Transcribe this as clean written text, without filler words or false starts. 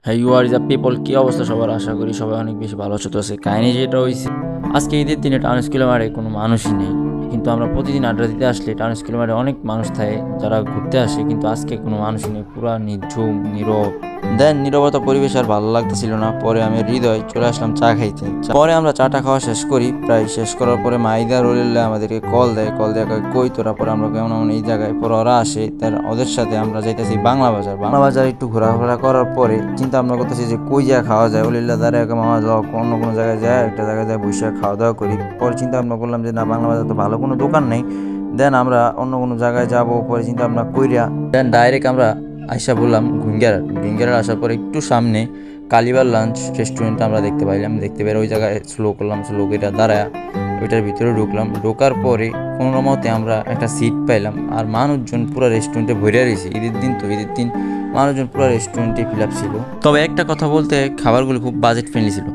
হ্যাঁ you are is a people, কী অবস্থা সবার? আশা করি সবাই অনেক বেশি ভালো আছে। তো আছে কাহিনী যেটা হয়েছে, আজকে ঈদের দিনে টাউন স্কুলের মাঠে কোনো মানুষই নেই, কিন্তু আমরা প্রতিদিন আড্ডা দিতে আসলে টাউন স্কুলের মাঠে অনেক মানুষ থাকে যারা ঘুরতে আসে, কিন্তু আজকে কোনো মানুষই নেই, পুরা নিঝুম নীরব। দেন নীরবতা পরিবেশ আর ভালো লাগতেছিল না, পরে আমি হৃদয় চলে আসলাম চা খাইতে। পরে আমরা চাটা খাওয়া শেষ করি, প্রায় শেষ করার পরে মাইদা রলিল্লা আমাদেরকে কল দেয়, কই তোরা, পরে আমরা কেমন এই জায়গায়, পরে ওরা আসে, তার ওদের সাথে আমরা যাইতেছি বাংলা বাজার একটু ঘোরাফেরা করার পরে চিন্তা ভাবনা করতেছি যে কই যা খাওয়া যায়। অলিল্লা দাঁড়ায় মামা যাও অন্য কোনো জায়গায় যায়, একটা জায়গায় যায় বসে খাওয়া দাওয়া করি। পরে চিন্তা ভাবনা করলাম যে না, বাংলা বাজার তো ভালো কোনো দোকান নেই, দেন আমরা অন্য কোনো জায়গায় যাবো। পরে চিন্তা ভাবনা কইরা দেন ডাইরেক্ট আমরা আইসা বললাম ঘুঙ্গেরার আসার পর একটু সামনে কালিবার লাঞ্চ রেস্টুরেন্টটা আমরা দেখতে পেরে ওই জায়গায় স্লো করলাম, স্লো করে দাঁড়ায় ওইটার ভিতরে ঢুকলাম। ঢোকার পরে কোনো মতে আমরা একটা সিট পাইলাম, আর মানুষজন পুরো রেস্টুরেন্টে ভরে রয়েছে। ঈদের দিন মানুষজন পুরো রেস্টুরেন্টে ফিল আপ ছিল। তবে একটা কথা বলতে, খাবারগুলো খুব বাজেট ফ্রেন্ডলি ছিল।